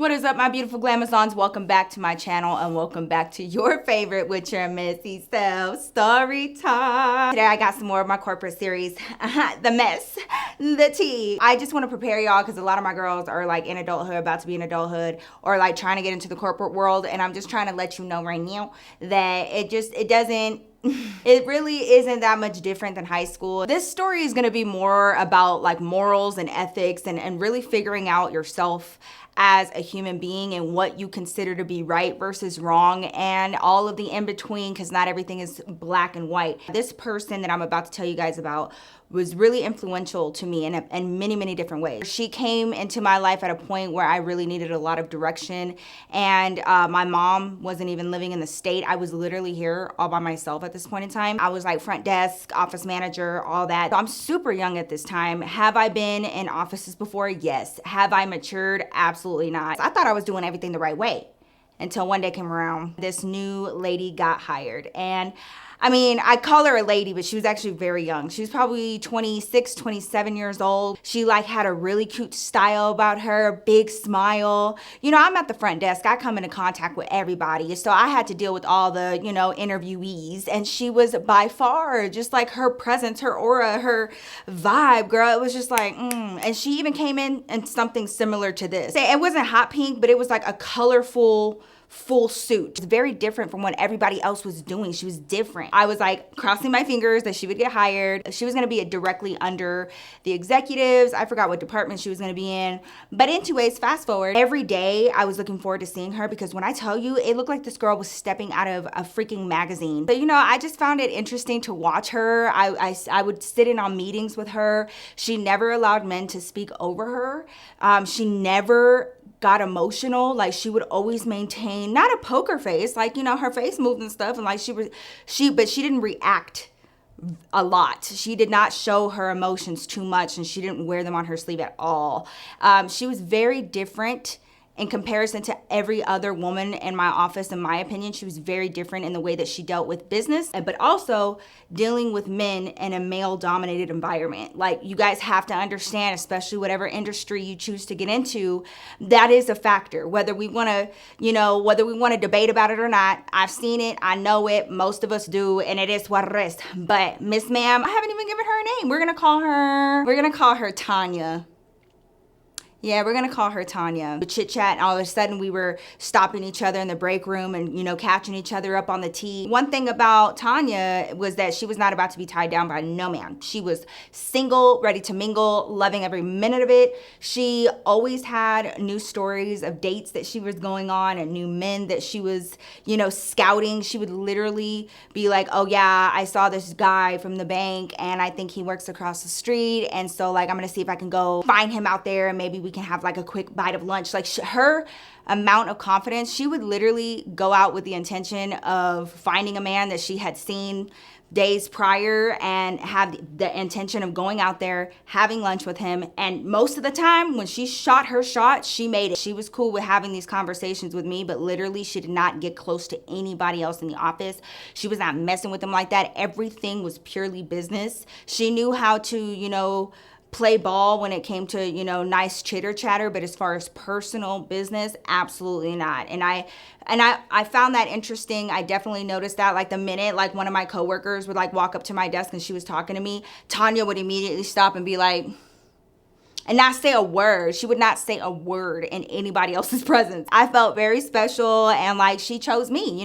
What is up, my beautiful Glamazons? Welcome back to my channel and welcome back to your favorite with your messy self story time. Today I got some more of my corporate series, the mess, the tea. I just want to prepare y'all because a lot of my girls are like in adulthood, about to be in adulthood, or like trying to get into the corporate world, and I'm just trying to let you know right now that it really isn't that much different than high school. This story is gonna be more about like morals and ethics and really figuring out yourself as a human being and what you consider to be right versus wrong and all of the in-between, because not everything is black and white. This person that I'm about to tell you guys about was really influential to me in many, many different ways. She came into my life at a point where I really needed a lot of direction, and my mom wasn't even living in the state. I was literally here all by myself at this point in time. I was like front desk, office manager, all that. So I'm super young at this time. Have I been in offices before? Yes. Have I matured? Absolutely not. I thought I was doing everything the right way until one day came around. This new lady got hired, and I mean, I call her a lady, but she was actually very young. She was probably 26, 27 years old. She like had a really cute style about her, big smile. You know, I'm at the front desk. I come into contact with everybody. So I had to deal with all the, interviewees. And she was by far just like her presence, her aura, her vibe, girl. It was just like, And she even came in something similar to this. It wasn't hot pink, but it was like a colorful full suit. It's very different from what everybody else was doing. She was different. I was like crossing my fingers that she would get hired. She was going to be directly under the executives. I forgot what department she was going to be in. But anyways, fast forward, every day I was looking forward to seeing her, because when I tell you, it looked like this girl was stepping out of a freaking magazine. So, I just found it interesting to watch her. I would sit in on meetings with her. She never allowed men to speak over her. She never got emotional. Like, she would always maintain not a poker face, like, her face moved and stuff, and like but she didn't react a lot. She did not show her emotions too much, and she didn't wear them on her sleeve at all. She was very different in comparison to every other woman in my office. In my opinion, she was very different in the way that she dealt with business, but also dealing with men in a male-dominated environment. Like, you guys have to understand, especially whatever industry you choose to get into, that is a factor. Whether we want to debate about it or not, I've seen it, I know it, most of us do, and it is what it is. But Miss Ma'am, I haven't even given her a name. We're gonna call her Tanya. Yeah, we're gonna call her Tanya. We chit chat, and all of a sudden we were stopping each other in the break room and, catching each other up on the tea. One thing about Tanya was that she was not about to be tied down by no man. She was single, ready to mingle, loving every minute of it. She always had new stories of dates that she was going on and new men that she was, scouting. She would literally be like, oh yeah, I saw this guy from the bank and I think he works across the street. And so like, I'm gonna see if I can go find him out there and maybe we can have like a quick bite of lunch. Like, her amount of confidence, she would literally go out with the intention of finding a man that she had seen days prior and have the intention of going out there, having lunch with him. And most of the time when she shot her shot, she made it. She was cool with having these conversations with me, but literally she did not get close to anybody else in the office. She was not messing with them like that. Everything was purely business. She knew how to, play ball when it came to, nice chitter chatter, but as far as personal business, absolutely not. And I found that interesting. I definitely noticed that, like, the minute like one of my coworkers would like walk up to my desk and she was talking to me, Tanya would immediately stop and be like, and not say a word. She would not say a word in anybody else's presence. I felt very special, and like, she chose me,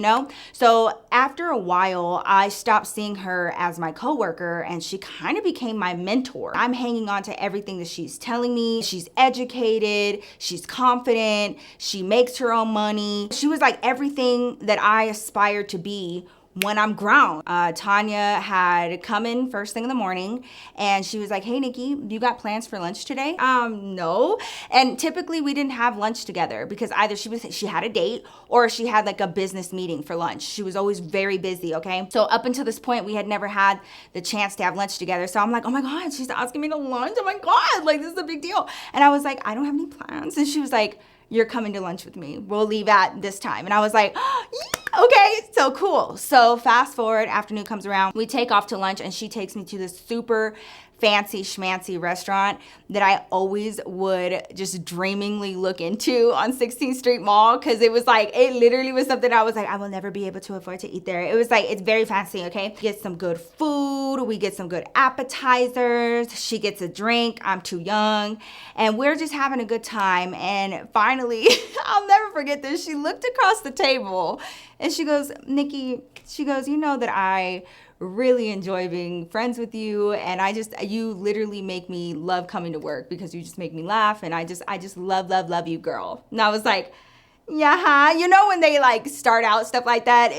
So after a while, I stopped seeing her as my coworker, and she kind of became my mentor. I'm hanging on to everything that she's telling me. She's educated, she's confident, she makes her own money. She was like everything that I aspired to be when I'm grown. Tanya had come in first thing in the morning, and she was like, hey Nikki, you got plans for lunch today? No. And typically we didn't have lunch together because either she had a date or she had like a business meeting for lunch. She was always very busy, okay? So up until this point, we had never had the chance to have lunch together. So I'm like, oh my God, she's asking me to lunch. Oh my God, like, this is a big deal. And I was like, I don't have any plans. And she was like, you're coming to lunch with me. We'll leave at this time. And I was like, oh, yeah, okay, so cool. So fast forward, afternoon comes around, we take off to lunch, and she takes me to this super fancy schmancy restaurant that I always would just dreamingly look into on 16th Street Mall, because it was like, it literally was something I was like, I will never be able to afford to eat there. It was like, it's very fancy, okay? Get some good food, we get some good appetizers, she gets a drink, I'm too young, and we're just having a good time. And finally, I'll never forget this, she looked across the table and she goes, Nikki, she goes, you know that I really enjoy being friends with you, and you literally make me love coming to work because you just make me laugh, and I just love you, girl. And I was like, yeah, you know, when they like start out stuff like that,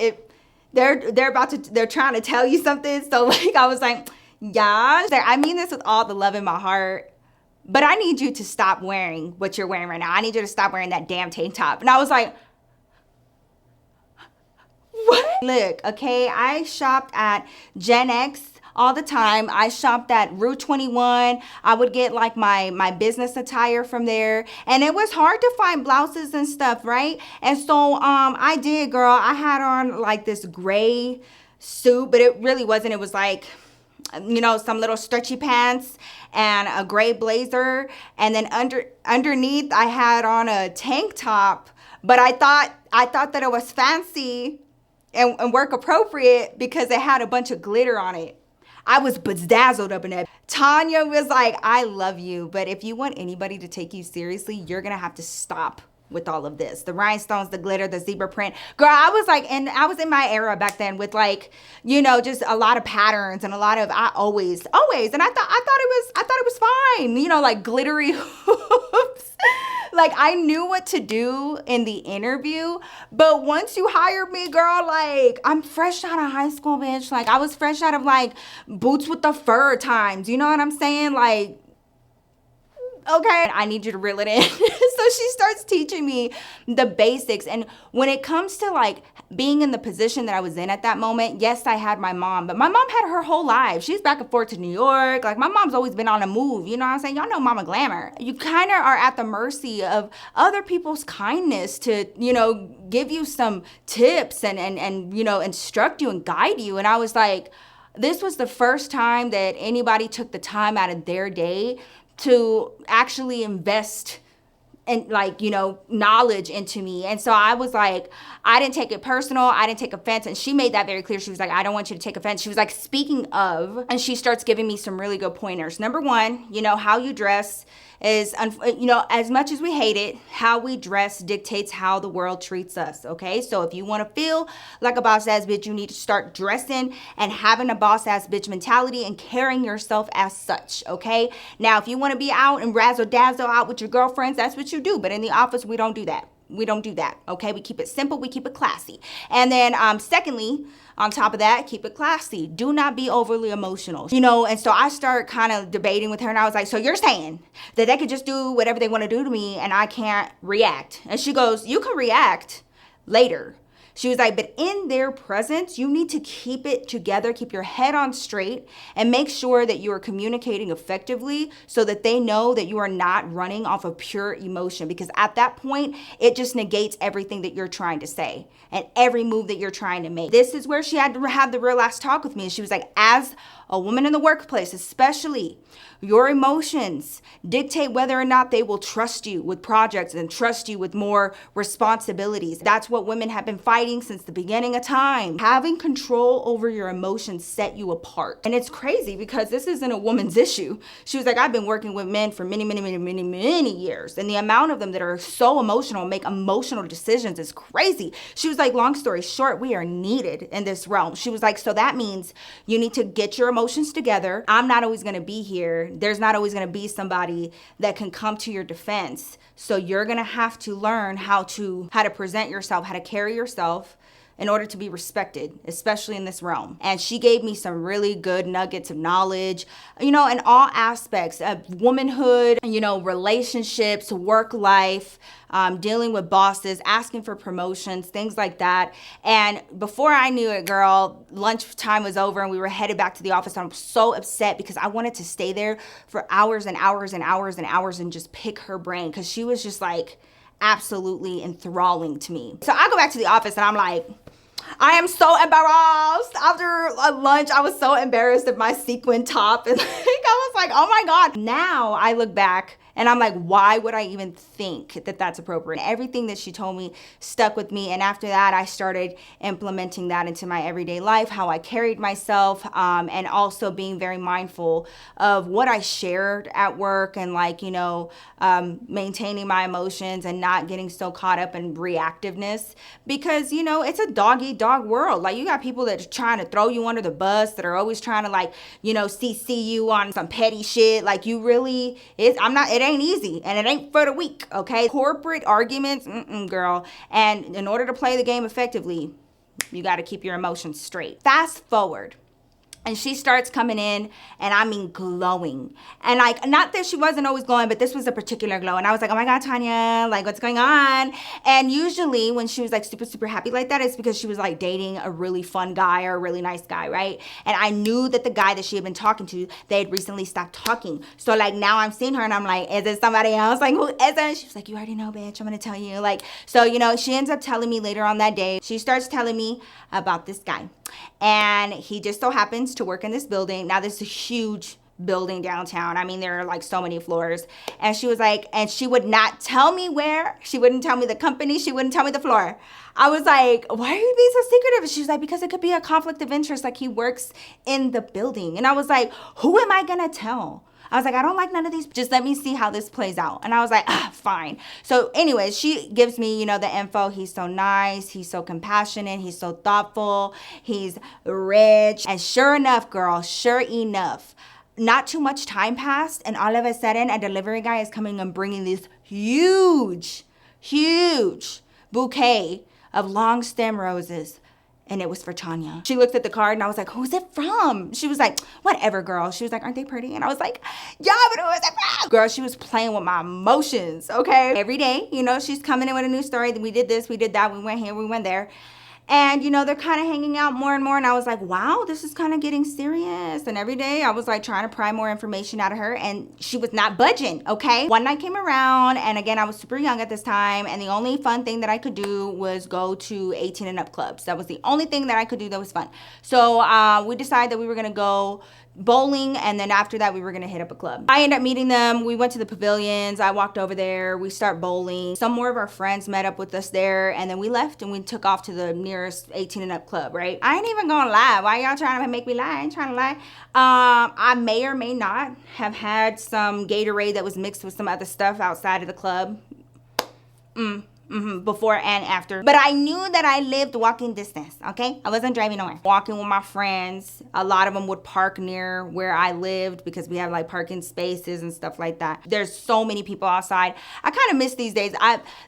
they're trying to tell you something. So like I was like, yeah, I mean this with all the love in my heart, but I need you to stop wearing what you're wearing right now. I need you to stop wearing that damn tank top. And I was like, what? Look, okay, I shopped at Gen X all the time. I shopped at Rue 21. I would get like my business attire from there. And it was hard to find blouses and stuff, right? And so I did, girl. I had on like this gray suit, but it really wasn't. It was like, you know, some little stretchy pants and a gray blazer. And then underneath I had on a tank top, but I thought that it was fancy and work appropriate because it had a bunch of glitter on it. I was bedazzled up in it. Tanya was like, I love you, but if you want anybody to take you seriously, you're gonna have to stop with all of this. The rhinestones, the glitter, the zebra print. Girl, I was like, and I was in my era back then with like, you know, just a lot of patterns and a lot of, I always, and I thought it was fine. You know, like glittery hoops. Like I knew what to do in the interview, but once you hired me, girl, like I'm fresh out of high school, bitch. Like I was fresh out of like boots with the fur times. You know what I'm saying? Like, okay, I need you to reel it in. So she starts teaching me the basics. And when it comes to like being in the position that I was in at that moment, yes, I had my mom, but my mom had her whole life. She's back and forth to New York. Like my mom's always been on a move. You know what I'm saying? Y'all know Mama Glamour. You kind of are at the mercy of other people's kindness to, you know, give you some tips and you know, instruct you and guide you. And I was like, this was the first time that anybody took the time out of their day to actually invest and like, you know, knowledge into me. And so I was like, I didn't take it personal. I didn't take offense. And she made that very clear. She was like, I don't want you to take offense. She was like, speaking of, and she starts giving me some really good pointers. Number one, you know, how you dress is, you know, as much as we hate it, how we dress dictates how the world treats us, okay? So if you want to feel like a boss-ass bitch, you need to start dressing and having a boss-ass bitch mentality and carrying yourself as such, okay? Now, if you want to be out and razzle-dazzle out with your girlfriends, that's what you do. But in the office, we don't do that. We don't do that, okay? We keep it simple. We keep it classy. And then secondly, on top of that, keep it classy. Do not be overly emotional, you know? And so I start kind of debating with her, and I was like, so you're saying that they could just do whatever they want to do to me and I can't react? And she goes, you can react later. She was like, but in their presence, you need to keep it together, keep your head on straight, and make sure that you are communicating effectively so that they know that you are not running off of pure emotion. Because at that point, it just negates everything that you're trying to say and every move that you're trying to make. This is where she had to have the real last talk with me. And she was like, as a woman in the workplace, especially, your emotions dictate whether or not they will trust you with projects and trust you with more responsibilities. That's what women have been fighting since the beginning of time. Having control over your emotions set you apart. And it's crazy because this isn't a woman's issue. She was like, I've been working with men for many years. And the amount of them that are so emotional, make emotional decisions is crazy. She was like, long story short, we are needed in this realm. She was like, so that means you need to get your emotions together. I'm not always going to be here. There's not always going to be somebody that can come to your defense. So you're going to have to learn how to present yourself, how to carry yourself in order to be respected, especially in this realm. And she gave me some really good nuggets of knowledge, you know, in all aspects of womanhood, you know, relationships, work life, dealing with bosses, asking for promotions, things like that. And before I knew it, girl, lunchtime was over and we were headed back to the office. I'm so upset because I wanted to stay there for hours and hours and hours and hours and just pick her brain, because she was just like absolutely enthralling to me. So I go back to the office and I'm like, I am so embarrassed. After lunch, I was so embarrassed of my sequin top. And like, I was like, oh my God. Now I look back and I'm like, why would I even think that that's appropriate? Everything that she told me stuck with me. And after that, I started implementing that into my everyday life, how I carried myself, and also being very mindful of what I shared at work and like, you know, maintaining my emotions and not getting so caught up in reactiveness because, you know, it's a dog-eat-dog world. Like you got people that are trying to throw you under the bus, that are always trying to like, you know, CC you on some petty shit. Like you really, it ain't easy and it ain't for the weak, okay? Corporate arguments, girl. And in order to play the game effectively, you got to keep your emotions straight. Fast forward. And she starts coming in, and I mean glowing. And like, not that she wasn't always glowing, but this was a particular glow. And I was like, oh my God, Tanya, like what's going on? And usually when she was like super, super happy like that, it's because she was like dating a really fun guy or a really nice guy, right? And I knew that the guy that she had been talking to, they had recently stopped talking. So like now I'm seeing her and I'm like, is it somebody else? Like, who is it? She was like, you already know, bitch, I'm gonna tell you. Like, so, you know, she ends up telling me later on that day, she starts telling me about this guy. And he just so happens to work in this building. Now, this is a huge building downtown. I mean, there are like so many floors. And she was like, and she would not tell me where. She wouldn't tell me the company. She wouldn't tell me the floor. I was like, why are you being so secretive? She was like, because it could be a conflict of interest. Like he works in the building. And I was like, who am I going to tell? I was like, I don't like none of these. Just let me see how this plays out. And I was like, fine. So anyways, she gives me, you know, the info. He's so nice. He's so compassionate. He's so thoughtful. He's rich. And sure enough, girl, sure enough, not too much time passed. And all of a sudden, a delivery guy is coming and bringing this huge bouquet of long stem roses. And it was for Tanya. She looked at the card and I was like, who's it from? She was like, whatever, girl. She was like, aren't they pretty? And I was like, yeah, but who is it from? Girl, she was playing with my emotions, okay? Every day, you know, she's coming in with a new story. We did this, we did that, we went here, we went there. And, you know, they're kind of hanging out more and more. And I was like, wow, this is kind of getting serious. And every day I was like trying to pry more information out of her. And she was not budging, okay? One night came around. And again, I was super young at this time. And the only fun thing that I could do was go to 18 and up clubs. That was the only thing that I could do that was fun. So we decided that we were going to go bowling, and then after that we were gonna hit up a club. I ended up meeting them. We went to the pavilions. I walked over there. We start bowling. Some more of our friends met up with us there, and then we left and we took off to the nearest 18 and up club, right? I ain't even gonna lie. Why y'all trying to make me lie? I ain't trying to lie. I may or may not have had some Gatorade that was mixed with some other stuff outside of the club. Before and after. But I knew that I lived walking distance, okay? I wasn't driving nowhere. Walking with my friends. A lot of them would park near where I lived because we have like parking spaces and stuff like that. There's so many people outside. I kind of miss these days.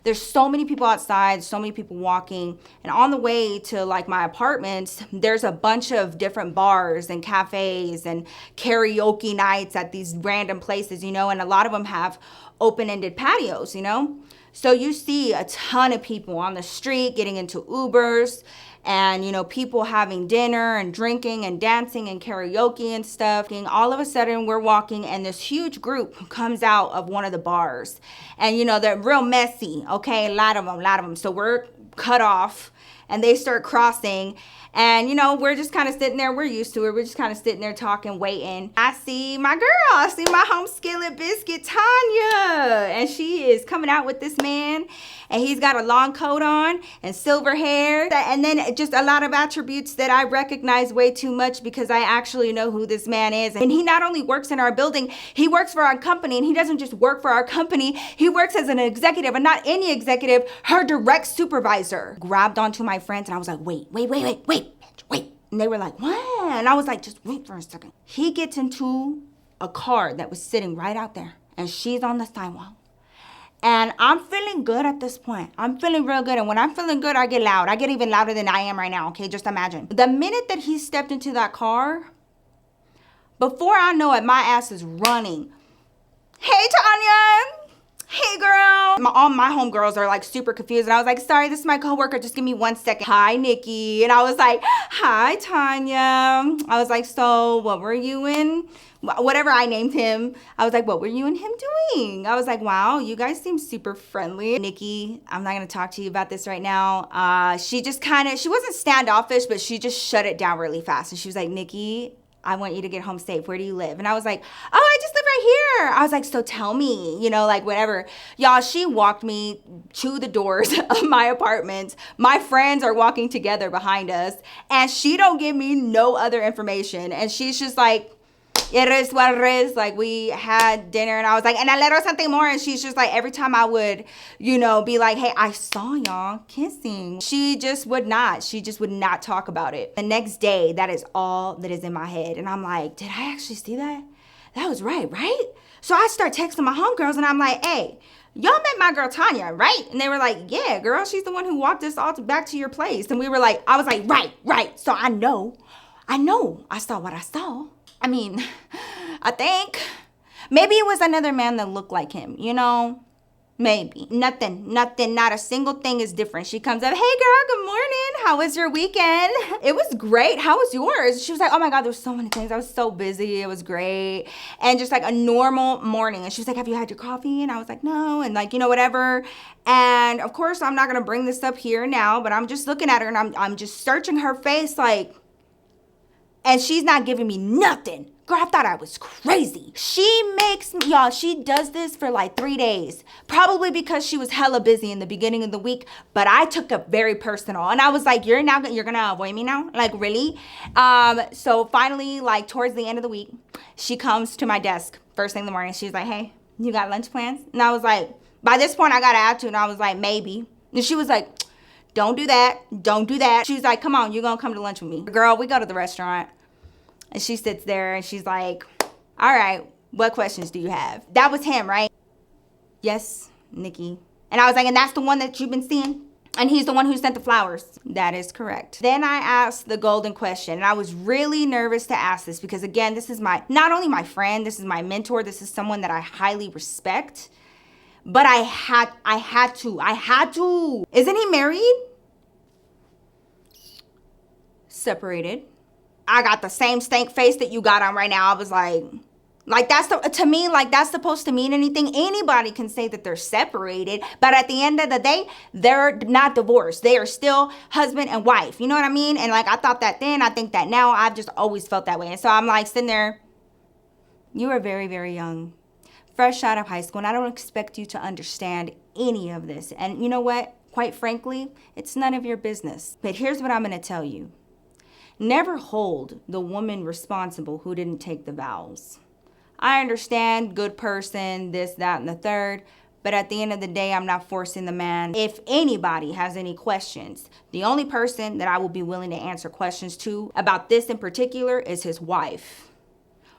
There's so many people outside, so many people walking. And on the way to like my apartments, there's a bunch of different bars and cafes and karaoke nights at these random places, you know? And a lot of them have open-ended patios, you know? So you see a ton of people on the street getting into Ubers and, you know, people having dinner and drinking and dancing and karaoke and stuff. And all of a sudden we're walking and this huge group comes out of one of the bars. And, you know, they're real messy, okay? A lot of them. So we're cut off and they start crossing. And, you know, we're just kind of sitting there. We're used to it. We're just kind of sitting there talking, waiting. I see my girl. I see my home skillet biscuit, Tanya. And she is coming out with this man. And he's got a long coat on and silver hair. And then just a lot of attributes that I recognize way too much because I actually know who this man is. And he not only works in our building, he works for our company. And he doesn't just work for our company. He works as an executive, and not any executive, her direct supervisor. Grabbed onto my friends and I was like, wait. And they were like, what? And I was like, just wait for a second. He gets into a car that was sitting right out there and she's on the sidewalk. And I'm feeling good at this point. I'm feeling real good. And when I'm feeling good, I get loud. I get even louder than I am right now, okay? Just imagine. The minute that he stepped into that car, before I know it, my ass is running. Hey, Tanya. hey girl. All my homegirls are like super confused. And I was like, sorry, this is my coworker. Just give me 1 second. Hi, Nikki. And I was like, hi, Tanya. I was like, so what were you in? Whatever I named him. I was like, what were you and him doing? I was like, wow, you guys seem super friendly. Nikki, I'm not gonna talk to you about this right now. She just she wasn't standoffish, but she just shut it down really fast. And she was like, Nikki, I want you to get home safe. Where do you live? And I was like, oh, I just live right here. I was like, so tell me, like whatever. Y'all, she walked me to the doors of my apartment. My friends are walking together behind us and she don't give me no other information. And she's just like, it is what it is. Like, we had dinner and I was like, and I let her something more. And she's just like, every time I would, be like, hey, I saw y'all kissing. She just would not talk about it. The next day, that is all that is in my head. And I'm like, did I actually see that? That was right? So I start texting my homegirls and I'm like, hey, y'all met my girl Tanya, right? And they were like, yeah, girl, she's the one who walked us all back to your place. And I was like, right. So I know, I saw what I saw. I mean, I think maybe it was another man that looked like him, maybe. Nothing, not a single thing is different. She comes up, hey girl, good morning. How was your weekend? It was great. How was yours? She was like, oh my God, there's so many things. I was so busy. It was great. And just like a normal morning. And she was like, have you had your coffee? And I was like, no. And like, whatever. And of course, I'm not going to bring this up here now, but I'm just looking at her and I'm just searching her face like, and she's not giving me nothing. Girl, I thought I was crazy. She does this for like 3 days. Probably because she was hella busy in the beginning of the week, but I took it very personal. And I was like, you're gonna avoid me now? Like, really? So finally, like towards the end of the week, she comes to my desk first thing in the morning. She's like, hey, you got lunch plans? And I was like, by this point I got an attitude and I was like, maybe. And she was like, don't do that. She's like, come on, you're gonna come to lunch with me. Girl, we go to the restaurant. And she sits there and she's like, all right, what questions do you have? That was him, right? Yes, Nikki. And I was like, and that's the one that you've been seeing? And he's the one who sent the flowers. That is correct. Then I asked the golden question. And I was really nervous to ask this because, again, this is not only my friend, this is my mentor. This is someone that I highly respect. But I had to. Isn't he married? Separated. I got the same stank face that you got on right now. I was like that's that's supposed to mean anything. Anybody can say that they're separated, but at the end of the day, they're not divorced. They are still husband and wife. You know what I mean? And like, I thought that then, I think that now. I've just always felt that way. And so I'm like sitting there, you are very, very young, fresh out of high school, and I don't expect you to understand any of this. And you know what? Quite frankly, it's none of your business. But here's what I'm going to tell you. Never hold the woman responsible who didn't take the vows. I understand, good person, this, that, and the third, but at the end of the day, I'm not forcing the man. If anybody has any questions, the only person that I will be willing to answer questions to about this in particular is his wife.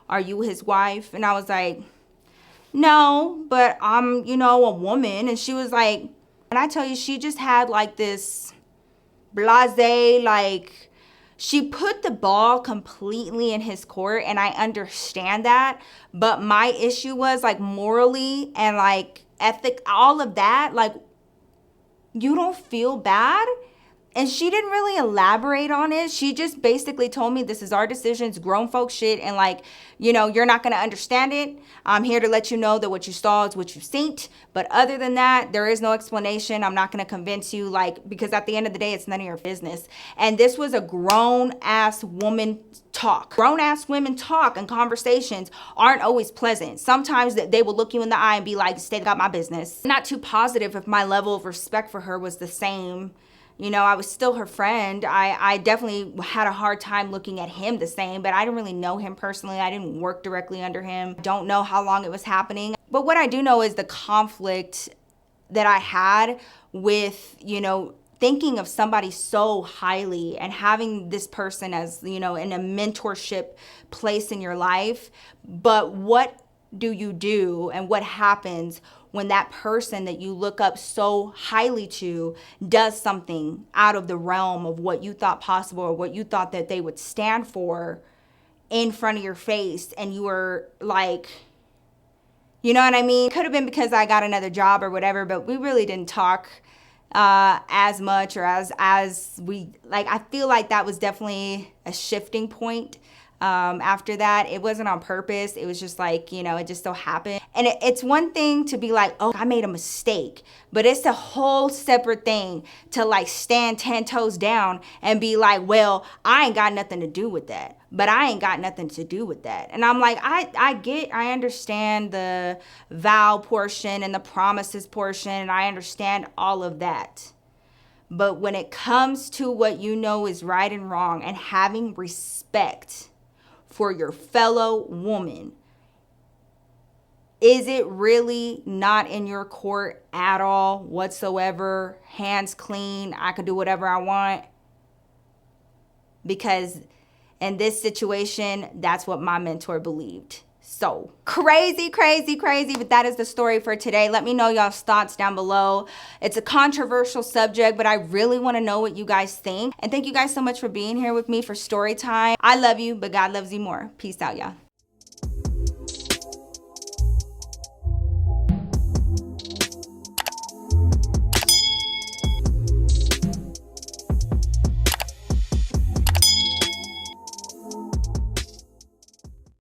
Are you his wife? And I was like, no, but I'm, a woman. And she was like, and I tell you, she just had like this blasé, like, she put the ball completely in his court, and I understand that. But my issue was like morally and like ethic, all of that, like, you don't feel bad? And she didn't really elaborate on it. She just basically told me this is our decisions, grown folk shit. And like, you're not going to understand it. I'm here to let you know that what you saw is what you seen. But other than that, there is no explanation. I'm not going to convince you, because at the end of the day, it's none of your business. And this was a grown ass woman talk. Grown ass women talk and conversations aren't always pleasant. Sometimes they will look you in the eye and be like, stay out my business. I'm not too positive if my level of respect for her was the same. I was still her friend. I definitely had a hard time looking at him the same, but I didn't really know him personally. I didn't work directly under him. Don't know how long it was happening. But what I do know is the conflict that I had with, thinking of somebody so highly and having this person as, in a mentorship place in your life. But what do you do and what happens when that person that you look up so highly to does something out of the realm of what you thought possible or what you thought that they would stand for in front of your face, and you were like, You know what I mean? Could have been because I got another job or whatever, but we really didn't talk as much or as we, like, I feel like that was definitely a shifting point. After that, it wasn't on purpose. It was just like, you know, it just so happened. And it's one thing to be like, oh, I made a mistake, but it's a whole separate thing to like stand 10 toes down and be like, well, I ain't got nothing to do with that. But I ain't got nothing to do with that. And I'm like, I understand the vow portion and the promises portion, and I understand all of that. But when it comes to what you know is right and wrong and having respect for your fellow woman, is it really not in your court at all whatsoever? Hands clean, I can do whatever I want? Because in this situation, that's what my mentor believed. So crazy, crazy, crazy. But that is the story for today. Let me know y'all's thoughts down below. It's a controversial subject, but I really want to know what you guys think. And thank you guys so much for being here with me for story time. I love you, but God loves you more. Peace out, y'all.